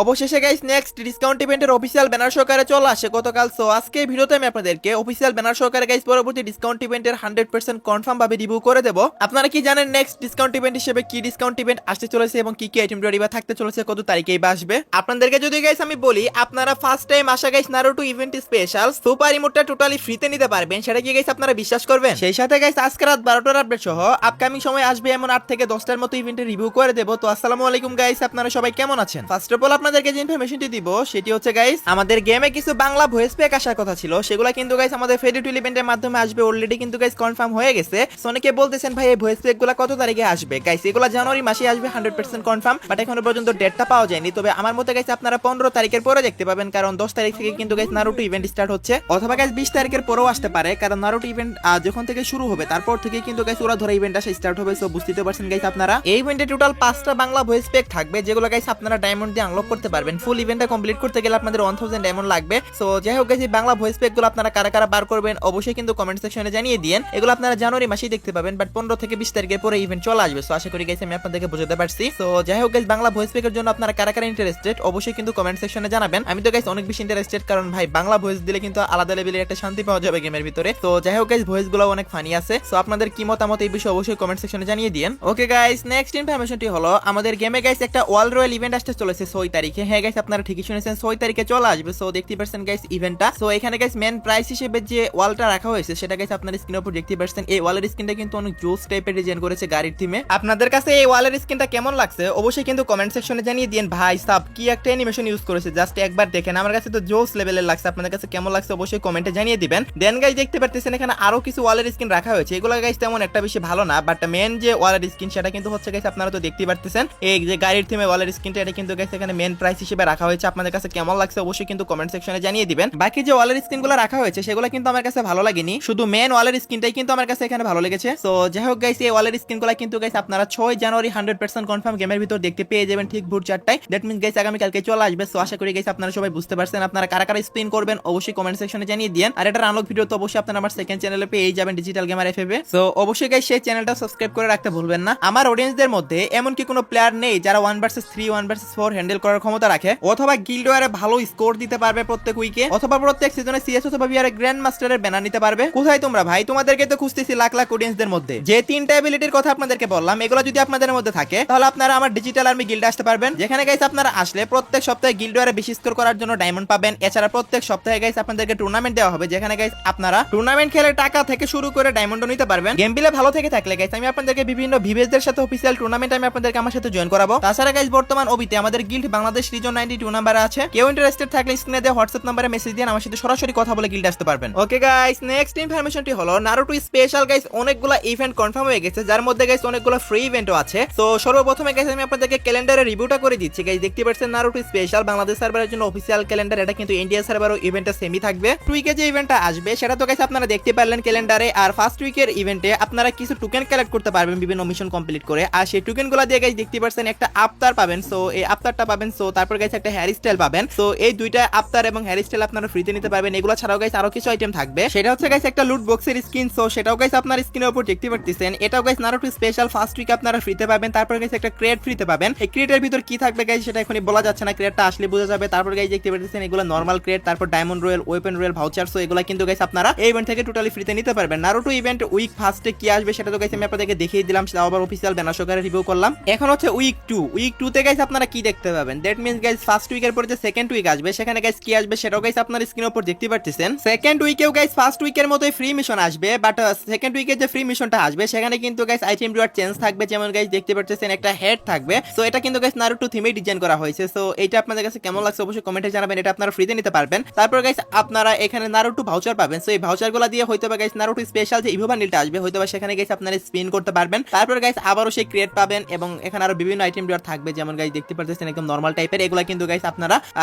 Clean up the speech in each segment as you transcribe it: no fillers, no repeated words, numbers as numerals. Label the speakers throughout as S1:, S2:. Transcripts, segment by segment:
S1: অবশেষে guys next discount ইভেন্টের official banner সহকারে চলে আসে গতকাল। সো আজকে এই ভিডিওতে আমি আপনাদেরকে অফিসিয়াল ব্যানার সহকারে গাইস পরবর্তী ডিসকাউন্ট ইভেন্টের 100% কনফার্ম ভাবে রিভিউ করে দেব। আপনারা কি জানেন নেক্সট ডিসকাউন্ট ইভেন্ট হিসেবে কি ডিসকাউন্ট ইভেন্ট আসতে চলেছে এবং কি কি আইটেম রেডি বা থাকতে চলেছে, কত তারিখেই বা আসবে। আপনাদেরকে যদি গাইস আমি বলি, আপনারা ফার্স্ট টাইম আসা guys Naruto event special super ইমোটটা টোটালি ফ্রিতে নিতে পারবেন, সেটা কি গাইস আপনারা বিশ্বাস করবেন? সেই সাথে গাইস আজকে রাত 12টার আপডেট সহ আপকামিং সময় আসবে এমন 8 থেকে 10টার মতো ইভেন্টের রিভিউ করে দেব। তো আসসালামু আলাইকুম গাইস, আপনারা সবাই কেমন আছেন? ফার্স্ট অফ অল আপনাদেরকে যে ইনফরমেশনটি দিব সেটি হচ্ছে গাইস, আমাদের গেমে কিছু বাংলা ভয়েস প্যাক আসার কথা ছিল, সেগুলো কিন্তু গাইস আমাদের ফেডি ইভেন্টের মাধ্যমে আসবে। অলরেডি কিন্তু গাইস কনফার্ম হয়ে গেছে। সো অনেকে বলতেছেন ভাই এই ভয়েস প্যাকগুলো কত তারিখে আসবে? গাইস এগুলো জানুয়ারি মাসে আসবে 100% কনফার্ম, বাট এখনো পর্যন্ত ডেটটা পাওয়া যায়নি। তবে আমার মতে গাইস আপনারা 15 তারিখের পরে দেখতে পাবেন, কারণ 10 তারিখ থেকে কিন্তু গাইস নারুটো ইভেন্ট স্টার্ট হচ্ছে, অথবা গাইস 20 তারিখের পরেও আসতে পারে, কারণ নারুটো ইভেন্ট যখন থেকে শুরু হবে তারপর থেকে কিন্তু গাইস ওরা ধরে ইভেন্ট আসা স্টার্ট হবে। সো বুঝতে পারছেন গাইস আপনারা এই ইভেন্টে টোটাল 5টা বাংলা ভয়েস প্যাক থাকবে, যেগুলো গাইস আপনারা ডায়মন্ড দিয়ে আনলক করতে পারবেন। ফুল ইভেন্টটা কমপ্লিট করতে গেলে আপনাদের 1000 ডায়মন্ড লাগবে। সো যাই হোক গাইস এই বাংলা ভয়েস প্যাকগুলো আপনারা কারা কারা বার করবেন অবশ্যই কিন্তু কমেন্ট সেকশনে জানিয়ে দিয়েন। এগুলো আপনারা জানুয়ারি মাসেই দেখতে পাবেন, বাট 15 থেকে 20 তারিখের পরে ইভেন্ট চলে আসবে। সো আশা করি গাইস আমি আপনাদেরকে বোঝাতে পারছি। সো যাই হোক গাইস বাংলা ভয়েস প্যাকের জন্য আপনারা কারা কারা ইন্টারেস্টেড অবশ্যই কিন্তু কমেন্ট সেকশনে জানাবেন। আমি তো গাইস অনেক বেশি ইন্টারেস্টেড, কারণ ভাই বাংলা ভয়েস দিলে কিন্তু আলাদা লেভেলের একটা শান্তি পাওয়া যাবে গেমের ভিতরে। তো যাই হোক গাইস ভয়েসগুলো অনেক ফানি আছে। সো আপনাদের কি মতামত এই বিষয়ে অবশ্যই কমেন্ট সেকশনে জানিয়ে দিয়েন। ওকে গাইস নেক্সট ইনফরমেশনটি হলো, আমাদের গেমে গাইস একটা ওয়ার্ল্ড রয়্যাল ইভেন্ট আসতে চলেছে 6 তারিখে। হ্যাঁ গাইস আপনারা ঠিকই শুনেছেন, 6 তারিখে চলে আসবে। সো দেখতে পাচ্ছেন গাইস ইভেন্টটা। সো এখানে গাইস মেন প্রাইস হিসেবে যে ওয়ালটা রাখা হয়েছে সেটা গাইস আপনারা স্ক্রিনের উপর দেখতে পাচ্ছেন। এই ওয়ালের স্ক্রিনটা কিন্তু অনেক জোস টাইপের ডিজাইন করেছে গাড়ির থিমে। আপনাদের কাছে এই ওয়ালের স্ক্রিনটা কেমন লাগছে অবশ্যই কিন্তু কমেন্ট সেকশনে জানিয়ে দিন। ভাই সাব কি একটা অ্যানিমেশন ইউজ করেছে, জাস্ট একবার দেখেন, আমার কাছে তো জোস লেভেলের লাগছে। আপনাদের কাছে কেমন লাগছে অবশ্যই কমেন্টে জানিয়ে দিবেন। দেন গাইস দেখতে পারতেছেন এখানে আরো কিছু ওয়ালের স্ক্রিন রাখা হয়েছে, এগুলো গাইস তেমন একটা বেশি ভালো না, বাট মেন যে ওয়ালের স্ক্রিন সেটা কিন্তু হচ্ছে গাইস আপনারা তো দেখতেই পারতেছেন। এই যে গাড়ির থিমে ওয়ালের স্ক্রিনটা এটা কিন্তু গাইস এখানে মেন প্রাইস হিসেবে রাখা হয়েছে। আপনাদের কাছে কেমন লাগছে অবশ্যই কিন্তু কমেন্ট সেকশনে জানিয়ে দিবেন। বাকি যে ওয়ালের স্ক্রিনগুলো রাখা হয়েছে সেগুলো কিন্তু আমার কাছে ভালো লাগেনি, শুধু মেন ওয়ালের স্ক্রিনটাই কিন্তু আমার কাছে এখানে ভালো লেগেছে। সো যাই হোক গাইস এই ওয়ালের স্ক্রিনগুলো কিন্তু গাইস আপনারা 6 জানুয়ারি 100% কনফার্ম গেমের ভিতর দেখতে পেয়ে যাবেন ঠিক ভোর 4টায়। দ্যাট মিন্স গাইস আগামী কালকে চলে আসবে। সো আশা করি গাইস আপনারা সবাই বুঝতে পারছেন। আপনারা কারা কারা স্পিন করবেন অবশ্যই কমেন্ট সেকশনে জানিয়ে দিন। আর এটা আনলক ভিডিও তো অবশ্যই আপনারা আমার সেকেন্ড চ্যানেলে পেয়ে যাবেন, ডিজিটাল গেমার এফএফ। সো অবশ্যই গাইস সেই চ্যানেলটা সাবস্ক্রাইব করে রাখতে ভুলবেন না। আমার অডিয়েন্সদের মধ্যে এমন কি কোনো প্লেয়ার নেই যারা 1 vs 3 1 vs 4 হ্যান্ডেল করার ক্ষমতা রাখে, অথবা গিল্ড ওয়ারে ভালো স্কোর দিতে পারবে প্রত্যেক উইকে, অথবা প্রত্যেক সিজনে সিএস অথবা বিআর গ্র্যান্ড মাস্টারের ব্যানার নিতে পারবে? কোথায় তোমরা ভাই? তোমাদেরকে তো খুঁজতেছি লাখ লাখ অডিয়েন্সদের মধ্যে। যে 3টা এবিলিটির কথা আপনাদেরকে বললাম এগুলো যদি আপনাদের মধ্যে থাকে তাহলে আপনারা আমার ডিজিটাল আর্মি গিল্ডে আসতে পারবেন, যেখানে গাইস আপনারা আসলে প্রত্যেক সপ্তাহে গিল্ড ওয়ারে বেশি স্কোর করার জন্য ডায়মন্ড পাবেন। এছাড়া প্রত্যেক সপ্তাহে গাইস আপনাদেরকে টুর্নামেন্ট দেওয়া হবে, যেখানে গাইস আপনারা টুর্নামেন্ট খেলে টাকা থেকে শুরু করে ডায়মন্ডও নিতে পারবেন। গেম প্লে ভালো থেকে থাকলে গাইস আমি আপনাদেরকে বিভিন্ন ভিভেজদের সাথে অফিসিয়াল টুর্নামেন্ট আমি আপনাদেরকে আমার সাথে জয়েন করাবো। তাছাড়া গাইস বর্তমান ওবিতে আমাদের গিল্ড বাংলাদেশ রিজন 92 নাম্বারে আছে, কেউ ইন্টারেস্টেড থাকলে স্ক্রিনে দেওয়া হোয়াটসঅ্যাপ নম্বরে মেসেজ দিয়ে আমার সাথে সরাসরি কথা বলে গিল্ডে আসতে পারবেন। ওকে গাইস নেক্সট ইনফরমেশনটি হলো নারুটো স্পেশাল গাইস অনেকগুলো ইভেন্ট কনফার্ম হয়ে গেছে, যার মধ্যে গাইস অনেকগুলো ফ্রি ইভেন্টও আছে। সো সর্বপ্রথমে গাইস আমি আপনাদেরকে ক্যালেন্ডারের রিভিউটা করে দিচ্ছি। গাইস দেখতে পাচ্ছেন নারুটো স্পেশাল বাংলাদেশ সার্ভারের জন্য অফিসিয়াল ক্যালেন্ডার, এটা কিন্তু ইন্ডিয়া সার্ভারও ইভেন্টটা সেমই থাকবে। উইকে যে ইভেন্টটা আসবে সেটা তো গাইস আপনারা দেখতে পারলেন ক্যালেন্ডারে। আর ফার্স্ট উইকের ইভেন্টে আপনারা কিছু টোকেন কালেক্ট করতে পারবেন বিভিন্ন মিশন কমপ্লিট করে, আর সেই টোকেনগুলো দিয়ে গাইস দেখতে পাচ্ছেন একটা আফতার পাবেন। সো এই আফতারটা পাবেন। সো তারপর গাইস একটা হেয়ার স্টাইল পাবেন। সো এই দুইটা আফতার এবং হেয়ার স্টাইল আপনারা ফ্রিতে নিতে পারবেন। এগুলো ছাড়াও গাইস আরো কিছু আইটেম থাকবে, সেটা হচ্ছে গাইস একটা লুট বক্সের স্কিন। সো সেটাও গাইস আপনার স্ক্রিনের উপর দেখতে পাচ্ছেন। এটাও গাইস নারুটো স্পেশাল ফার্স্ট উইকে আপনারা ফ্রিতে পাবেন। তারপর গাইস একটা ক্রেট ফ্রিতে পাবেন। এই ক্রেটের ভিতর কি থাকবে গাইস সেটা এখনই বলা যাচ্ছে না, ক্রেটটা আসলে বোঝা যাবে। তারপর গাইস দেখতে পাচ্ছেন এগুলো নরমাল ক্রেট, তারপর diamond royal, weapon royal, voucher. So এগুলো কিন্তু গাইস আপনারা এই ইভেন্ট থেকে টোটালি ফ্রিতে নিতে পারবেন। নারুটো ইভেন্ট উইক ফার্স্টে কি আসবে সেটা তো গাইস আমি আপনাদেরকে দেখিয়ে দিলাম, সেটা আবার অফিসিয়াল ব্যানার সহকারে রিভিউ করলাম। এখন হচ্ছে উইক 2। উইক 2 তে গাইস আপনারা কি দেখতে পাবেন? দ্যাট মিন্স গাইস ফার্স্ট উইকের পরে যে সেকেন্ড উইক আসবে সেখানে গাইস কি আসবে সেটাও গাইস আপনারা স্ক্রিনের উপর দেখতে পাচ্ছেন। সেকেন্ড উইকেও গাইস ফার্স্ট উইকের মতোই ফ্রি মিশন আসবে, বাট সেকেন্ড উইকে যে ফ্রি মিশনটা আসবে সেখানে কিন্তু গাইস আইটেম রিওয়ার্ড চেঞ্জ থাকবে। যেমন গাইস দেখতে পাচ্ছেন একটা হেড থাকবে। সো এটা কিন্তু গাইস নারুটো থিমে ডিজাইন করা হয়েছে। সো এটা আপনাদের কাছে কেমন লাগছে অবশ্যই কমেন্টে জানাবেন। এটা আপনারা ফ্রিতে নিতে পারবেন। তারপর গাইস আপনারা এখানে নারুটো ভাউচার পাবেন। সো এই ভাউচারগুলো দিয়ে হয়তোবা গাইস নারুটো স্পেশাল যে ইভো বান্ডেলটা আসবে হয়তোবা সেখানে গাইস আপনারা স্পিন করতে পারবেন। তারপর গাইস আবারও সেই ক্রিয়েট পাবেন এবং এখানে আরো বিভিন্ন আইটেম রিওয়ার্ড থাকবে, যেমন গাইস দেখতে পাচ্ছেন একদম নরমাল টাইপের। এগুলা কিন্তু গাইস আপনারা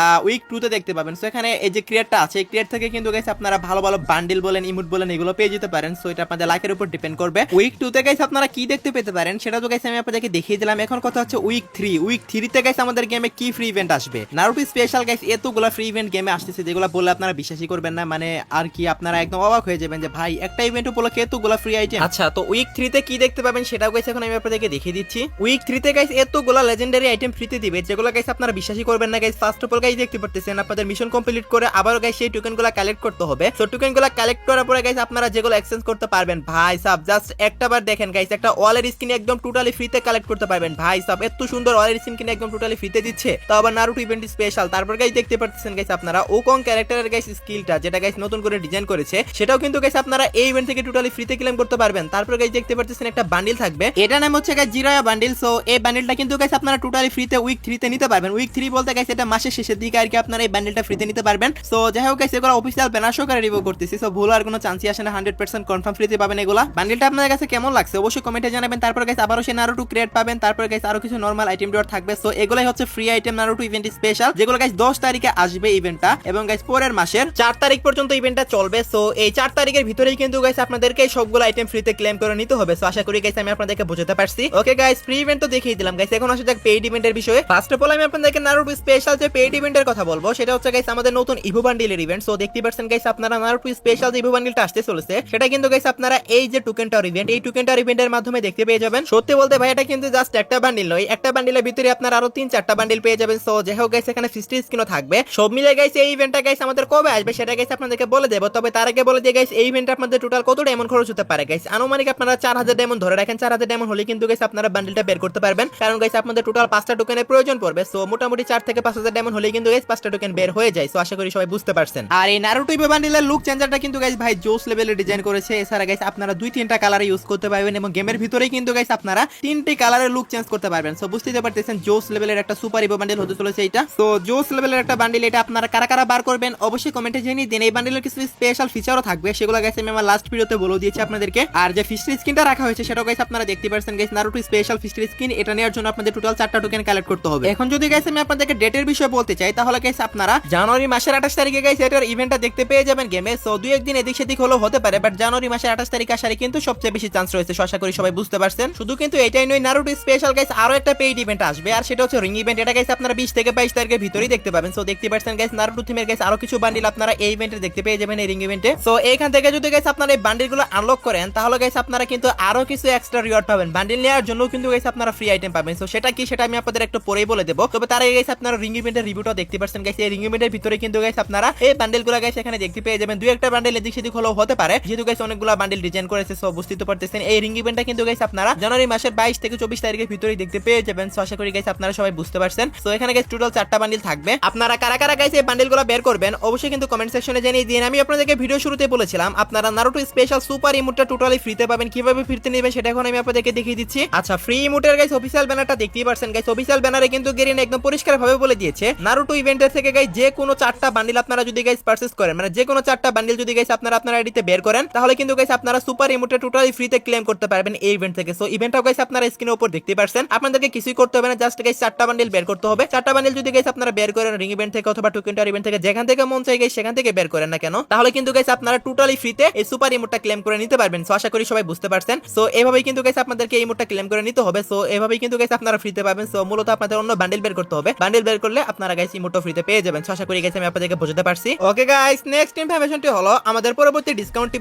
S1: উইক 2 তে দেখতে পাবেন। সো এখানে এই যে ক্রিয়েটটা আছে এই ক্রিয়েট থেকে কিন্তু গাইস আপনারা ভালো ভালো বান্ডেল বলেন, ইমোট বলেন, এগুলো পেয়ে যেতে পারেন। সো এটা আপনাদের লাকের উপর ডিপেন্ড করবে। উইক 2 তে গাইস আপনারা কি দেখতে পেতে পারেন সেটা তো গাইস আমি আপনাদেরকে দেখিয়ে দিলাম। এখন কথা হচ্ছে উইক 3। উইক 3 তে গাইস আমাদের গেমে কি ফ্রি ইভেন্ট আসবে? নারুটো স্পেশাল গাইস এতগুলা ফ্রি ইভেন্ট গেমে আসতেছে যেগুলো বললে আপনারা বিশ্বাসই করবেন না, মানে আর কি আপনারা একদম অবাক হয়ে যাবেন যে ভাই একটা ইভেন্ট উপলক্ষে এতগুলা ফ্রি আইটেম। আচ্ছা তো উইক 3 তে কি দেখতে পাবেন সেটাও গাইস এখন আমি আপনাদেরকে দেখিয়ে দিচ্ছি। উইক 3 তে গাইস এতগুলা লেজেন্ডারি আইটেম ফ্রিতে দিবে, যেগুলো গাইস আপনারা বিশ্বাসই করবেন না guys. First of all guys দেখতে পারতেছেন আপনাদের মিশন কমপ্লিট করে আবার গাইস সেই টোকেনগুলো কালেক্ট করতে হবে। সো টোকেনগুলো কালেক্ট করার পরে গাইস আপনারা যেগুলো এক্সচেঞ্জ করতে পারবেন ভাই সাব জাস্ট একটাবার দেখেন গাইস, একটা ওয়ালের স্কিন একদম টোটালি ফ্রিতে কালেক্ট করতে পারবেন ভাই সাব। এত সুন্দর ওয়ালের স্কিন কিনে একদম টোটালি ফ্রিতে দিচ্ছে, তো আবার নারুটো ইভেন্ট স্পেশাল। তারপর গাইস দেখতে পারতেছেন গাইস আপনারা ওকং ক্যারেক্টারের গাইস স্কিলটা যেটা গাইস নতুন করে ডিজাইন করেছে সেটাও কিন্তু গাইস আপনারা এই ইভেন্ট থেকে টোটালি ফ্রিতে ক্লেম করতে পারবেন। তারপর গাইস দেখতে পারতেছেন একটা বান্ডিল থাকবে, এটা নাম হচ্ছে গাইস জিরায়া বান্ডিল। সো এই বান্ডিলটা কিন্তু গাইস আপনারা টোটালি ফ্রিতে উইক 3 তে নিতে পারবেন। উইক 3 বলতে গাইস এটা মাসের শেষের দিকে আর কি আপনারা এই বান্ডিলটা ফ্রিতে নিতে পারবেন। সো যাই হোক গাইস এগুলো অফিশিয়াল ব্যানার সহকারে রিভিউ করতেছি, সো ভুল আর কোনো চান্সই আসে না, 100% কনফার্ম ফ্রিতে পাবেন এগুলা। বান্ডিলটা আপনাদের কাছে কেমন লাগছে অবশ্যই কমেন্টে জানাবেন। তারপর গাইস আবারও সেই নারুটো ক্রিয়েট পাবেন, তারপর গাইস আরো কিছু নরমাল আইটেম রিওয়ার্ড থাকবে। সো এগুলাই হচ্ছে free item Naruto event special, যেগুলো গাইস 10 তারিখে আসবে ইভেন্টটা, এবং গাইস পরের মাসের 4 তারিখ পর্যন্ত ইভেন্টটা চলবে। সো এই 4 তারিখের ভিতরেই কিন্তু গাইস আপনাদেরকে সবগুলো আইটেম ফ্রিতে ক্লেম করে নিতে হবে। সো আশা করি গাইস আমি আপনাদেরকে বোঝাতে পারছি। ওকে গাইস ফ্রি ইভেন্ট তো দেখিয়ে দিলাম গাইস, এখন আসা যাক পেইড ইভেন্টের বিষয়ে। ফার্স্ট অফ অল আমি আপনাদেরকে নারুটো স্পেশাল যে পেইড ইভেন্টের কথা বলবো সেটা হচ্ছে গাইস আমাদের নতুন ইভো বান্ডিলের ইভেন্ট। সো দেখতে পাচ্ছেন গাইস আপনারা নারুটো স্পেশাল যে ইভো বান্ডিলটা আসতে চলেছে সেটা কিন্তু গাইস আপনারা এই যে টোকেন টাওয়ার ইভেন্ট, এই টোকেন টাওয়ার ইভেন্টের মাধ্যমে দেখতে পেয়ে যাবেন। সত্যি বলতে ভাই এটা কিন্তু জাস্ট একটা বান্ডিল নয়, একটা বান্ডিলের ভিতরে আপনারা আরো 3-4টা বান্ডিল পেয়ে যাবেন। সো যাই হোক গাইস এখানে ফিস্টি স্কিনও থাকবে। সব মিলে গাইস এই ইভেন্টটা গাইস আমাদের কবে আসবে সেটা গাইস আপনাদেরকে বলে দেব। তবে তার আগে বলে দিয়ে গাইস এই ইভেন্টে আপনাদের টোটাল কত ডায়মন্ড খরচ হতে পারে গাইস, আনুমানিক আপনারা 4000 ডায়মন্ড ধরে রাখেন। 4000 ডায়মন্ড হলে কিন্তু গাইস আপনারা বান্ডিলটা বের করতে পারবেন, কারণ গাইস আপনাদের টোটাল 5টা টোকেনের প্রয়োজন পড়বে। সো মোটামুটি 4 থেকে 5000 ডায়মন্ড হলে কিন্তু গাইস 5টা টোকেন বের হয়ে যায়। সো আশা করি সবাই বুঝতে পারছেন। আর এই নারুটো ইভো বান্ডিলের লুক চেঞ্জারটা কিন্তু গাইস ভাই জোস লেভেলে ডিজাইন করেছে। এছাড়া গাইস আপনারা 2-3টা কালারে ইউজ করতে পারবেন, এবং গেমের ভিতরেই কিন্তু গাইস আপনারা 3টি কালারের লুক চেঞ্জ করতে পারবেন। সো বুঝতেই পারতেছেন জোস লেভেলের একটা সুপার ইভো বান্ডিল হতে চলেছে এটা। সো জোস লেভেলের একটা বান্ডিল, এটা আপনারা কারা কারা বার করবেন অবশ্যই কমেন্টে জানিয়ে দিন। এই বান্ডিলের কিছু স্পেশাল ফিচারও থাকবে, সেগুলো গাইস আমি আমার লাস্ট ভিডিওতে বলে দিয়েছি আপনাদেরকে। আর যে ফিস্টি স্কিনটা রাখা হয়েছে সেটাও গাইস আপনারা দেখতে পাচ্ছেন গাইস নারুটো স্পেশাল ফিস্টি স্কিন, এটা নেওয়ার জন্য আপনাদের টোটাল 4টা টোকেন কালেক্ট করতে হবে। এখন যদি গাইস আমি আপনাদেরকে ডেটের বিষয়ে বলতে চাই তাহলে গাইস আপনারা জানুয়ারি মাসের 28 তারিখে গাইস এটার ইভেন্টটা দেখতে পেয়ে যাবেন গেমে। সো 2-1 দিন এদিক সেদিক হলেও হতে পারে, বাট জানুয়ারি মাসের 28 তারিখ আসারে কিন্তু সবচেয়ে বেশি চান্স রয়েছে। সো আশা করি সবাই বুঝতে পারছেন। শুধু কিন্তু এটাই নয়, নারুটো স্পেশাল গাইস আরো একটা পেইড ইভেন্ট আসবে, আর সেটা হচ্ছে রিং ইভেন্ট। এটা গাইস আপনারা 20 থেকে 22 তারিখের ভিতরেই দেখতে পাবেন। সো দেখতে পাচ্ছেন গাইস নারুটো থিমের গাইস আরো কিছু বান্ডিল আপনারা এই ইভেন্টে দেখতে পেয়ে যাবেন, এই রিং ইভেন্টে। সো এইখান থেকে যদি গাইস আপনারা এই বান্ডিলগুলো আনলক করেন তাহলে গাইস আপনারা কিন্তু আরো কিছু এক্সট্রা রিওয়ার্ড পাবেন। বান্ডিল নেওয়ার জন্য কিন্তু গাইস আপনারা ফ্রি আইটেম পাবেন। সো সেটা কি সেটা আমি আপনাদের একটু পরেই বলে দেব। তবে তার আগে গাইস আপনারা রিং ইভেন্টের রিভিউটা দেখতে পাচ্ছেন গাইস, এই রিং ইভেন্টের ভিতরে কিন্তু গাইস আপনারা এই বান্ডিলগুলো গাইস এখানে দেখতে পেয়ে যাবেন। 2-1টা বান্ডিল এদিক সেদিক হলেও হতে পারে, যেহেতু গাইস অনেকগুলো বান্ডিল ডিজাইন করেছে। সো বুঝতে পারতেছেন এই রিং ইভেন্টটা কিন্তু গাইস আপনারা জানুয়ারি মাসের 22 থেকে 24 তারিখের ভিতরেই দেখতে পেয়ে যাবেন। সো আশা করি গাইস আপনারা সবাই বুঝতে পারছেন। সো এখানে গাইস টোটাল 4টা বান্ডিল থাকবে। আপনারা কারা কারা গাইস এই বান্ডিলগুলো বের করবেন অবশ্যই কিন্তু কমেন্ট সেকশনে জানিয়ে দিন। আমি আপনাদেরকে ভিডিও শুরুতে বলেছিলাম আপনারা নারুটো স্পেশাল সুপার ইমোটটা টোটালি ফ্রিতে পাবেন, কিভাবে ফ্রিতে নেবেন সেটা এখন আমি আপনাদেরকে দেখিয়ে দিচ্ছি। আচ্ছা ফ্রি ইমোটের গাইস অফিশিয়াল ব্যানারটা দেখতেই পারছেন গাইস। অফিশিয়াল ব্যানারে কিন্তু গেরিন একদম পরিষ্কারভাবে বলে দিয়েছে নারুটো ইভেন্টের থেকে গাইস যে কোনো 4টা বান্ডিল আপনারা যদি গাইস পারচেজ করেন, মানে যে কোনো 4টা বান্ডিল যদি গাইস আপনারা আপনার আইডিতে বের করেন তাহলে কিন্তু গাইস আপনারা সুপার ইমোটে টোটালি ফ্রিতে ক্লেম করতে পারবেন এই ইভেন্ট থেকে। সো ইভেন্টটাও গাইস আপনারা স্ক্রিনের উপর দেখতে পারছেন, আপনাদেরকে কিছুই করতে হবে না, জাস্ট গাইস 4টা বান্ডিল বের করতে হবে। 4টা বান্ডিল যদি গাইস আপনারা বের করেন রিং ইভেন্ট থেকে অথবা টোকেন টাওয়ার ইভেন্ট থেকে, যেখান থেকে মন চাই গাইস সেখান থেকে বের করেন না কেন, তাহলে কিন্তু গাইস আপনারা টোটালি ফ্রিতে এই সুপার ইমোটটা ক্লেম করে নিতে পারবেন। সো আশা করি সবাই বুঝতে পারছেন। সো এভাবেই কিন্তু গাইস আপনাদেরকে এই ইমোটটা ক্লেম করে নিতে হবে। সো এভাবেই কিন্তু গাইস আপনারা ফ্রিতে পাবেন। সো মূলত আপনাদের অন্য বান্ডিল বের করতে হবে, বান্ডিল বের করলে আপনারা গাইস ইমোটটা ফ্রিতে পেয়ে যাবেন। সো আশা করি গাইস আমি আপনাদেরকে বোঝাতে পারছি। ওকে গাইস নেক্সট ইনফরমেশনটি হলো আমাদের পরবর্তী ডিসকাউন্ট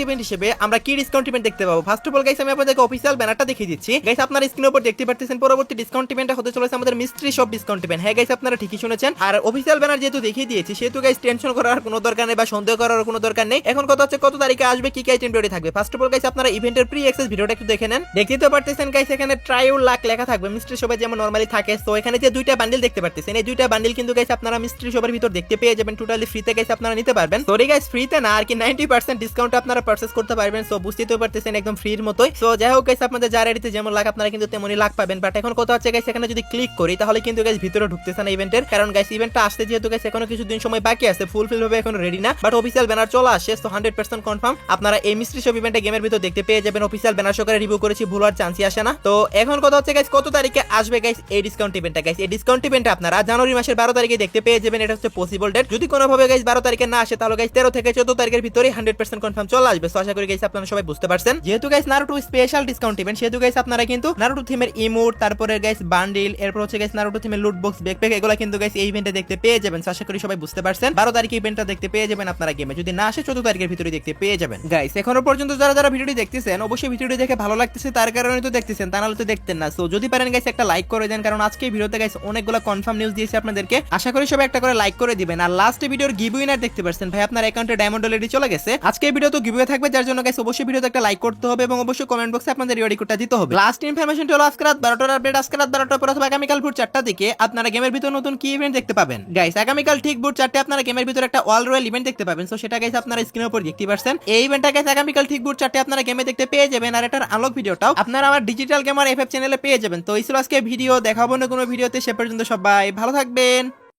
S1: ইভেন্ট হিসেবে আমরা কি ডিসকাউন্ট ইভেন্ট দেখতে পাবো। ফার্স্ট অফ অল গাইস আমি আপনাদেরকে অফিশিয়াল ব্যানারটা দেখিয়ে দিচ্ছি গাইস। আপনারা স্ক্রিনের উপর দেখতে পাচ্ছেন পরবর্তী ডিসকাউন্ট ইভেন্টটা হতে চলেছে আমাদের মিস্ট্রি শপ ডিসকাউন্ট ইভেন্ট। হ্যাঁ গাইস আপনারা ঠিকই শুনেছেন। আর অফিশিয়াল ব্যানার যেহেতু দেখিয়ে দিয়েছি সেহেতু গাইস টেনশন করার কোনো দরকার নেই বা সন্দেহ করার কোনো দরকার নেই। এখন কথা হচ্ছে কত তারিখে আসবে, কি কি আইটেম রেডি থাকবে। ফার্স্ট অফ অল গাইস আপনারা ইভেন্টের প্রি অ্যাক্সেস ভিডিওটা একটু দেখে নেন, দেখতেই তো পারতেছেন গাইস এখানে ট্রাইউল লাক লেখা থাকবে মিস্ট্রি শপে যেমন নরমালি থাকে। সো এখানে যে 2টা বান্ডিল দেখতে পারতেছেন এই 2টা বান্ডিল কিন্তু গাইস আপনারা মিস্ট্রি শপের ভিতর দেখতে পেয়ে যাবেন, টোটালি ফ্রিতে গাইস আপনারা নিতে পারবেন। সরি গাইস ফ্রিতে না আর কি 90% ডিসকাউন্ট আপনারা পারচেজ করতে পারবেন। সো বুঝতেই তো পারতেছেন একদম ফ্রির মতোই। সো যাই হোক গাইস আপনাদের যার আইডিতে যেমন লাখ আপনারা কিন্তু তেমনই লাখ পাবেন। বাট এখন কথা হচ্ছে গাইস এখানে যদি ক্লিক করি তাহলে কিন্তু গাইস ভিতরে ঢুকতেছে না ইভেন্টের, কারণ গাইস ইভেন্টটা আসতে যেহেতু গাইস এখনো কিছু দিন সময় বাকি আছে, ফুলফিল ভাবে এখনো রেডি না, বাট অফিশিয়াল ব্যানার চলে আসে। সো 100% কনফার্ম আপনারা এই মিস্ট্রি শপ ইভেন্টে গেমের ভিতর দেখতে পেয়ে যাবেন। অফিশিয়াল ব্যানার সহকারে রিভিউ করেছি, ভুল হওয়ার চান্সই আসে না। তো এখন কথা হচ্ছে গাইস কত তারিখে আসবে গাইস এই ডিসকাউন্ট ইভেন্টটা। গাইস এই ডিসকাউন্ট ইভেন্টে আপনারা জানুয়ারি মাসের 12 তারিখে দেখতে পেয়ে যাবেন, এটা হচ্ছে পসিবল ডেট। যদি কোনোভাবে গাইস 12 তারিখে না আসে তাহলে গাইস 13 থেকে 14 তারিখের ভিতরে 100% কনফার্ম চলে আসবে। সো আশা করি গাইস আপনারা সবাই বুঝতে পারছেন। যেহেতু guys Naruto special discount event সেহেতু গাইস আপনারা কিন্তু নারুটো থিমের ইমোট, তারপরে গাইস বান্ডিল, এরপর হচ্ছে গাইস নারুটো থিমের লুট বক্স, ব্যাকপ্যাক এগুলো কিন্তু গাইস এই ইভেন্টে দেখতে পেয়ে যাবেন। সো আশা করি সবাই বুঝতে পারছেন। 12 তারিখে ইভেন্টটা দেখতে পেয়ে যাবেন আপনারা গেমে, যদি না আসে 14 তারিখের ভিতরে দেখতে পেয়ে যাবেন। গাইস এখনো পর্যন্ত যারা যারা ভিডিওটি দেখতেছেন অবশ্যই ভিডিওটি দেখে ভালো লাগতেছে তার কারণে তো দেখতেছেন, তা নাহলে তো দেখতেন না। সো যদি পারেন গাইস একটা লাইক করে দেন, কারণ আজকে ভিডিও ভিডিওতে গাইস অনেকগুলো কনফার্ম নিউজ দিয়েছি আপনাদেরকে, আশা করি সবাই একটা করে লাইক করে দিবেন। আর লাস্টে ভিডিওর গিভ উইনার দেখতে পাচ্ছেন ভাই, আপনার অ্যাকাউন্টে ডায়মন্ড অলরেডি চলে গেছে। আজকে ভিডিও তো গিভ থাকবে, যার জন্য গাইস অবশ্যই ভিডিওতে একটা লাইক করতে হবে এবং অবশ্যই কমেন্ট বক্সে আপনাদের রিওয়ার্ড কোডটা দিতে হবে। লাস্ট ইনফরমেশনটা হলো আজকে রাত 12টার আপডেট, আজকে রাত 12টার পর অথবা আগামীকাল ভোর 4টার দিকে আপনারা গেমের ভিতর নতুন কি ইভেন্ট দেখতে পাবেন। গাইস আগামীকাল ঠিক ভোর 4টে আপনারা গেমের ভিতর একটা অল রয়্যাল ইভেন্ট দেখতে পাবেন। সো সেটা গাইস আপনারা স্ক্রিনের উপর দেখতে পাচ্ছেন। এই ইভেন্টটা গাইস আগামীকাল ঠিক ভোর 4টে আপনারা গেমে দেখতে পেয়ে যাবেন। আর এটার আনলক ভিডিওটাও আপনারা আমার ডিজিটাল গেমার এফএফ চ্যানেলে পেয়ে যাবেন। তো এই ছিল আজকে ভিডিও, দেখা হবে না কোনো ভিডিওতে, সে পর্যন্ত সবাই ভালো থাকবেন।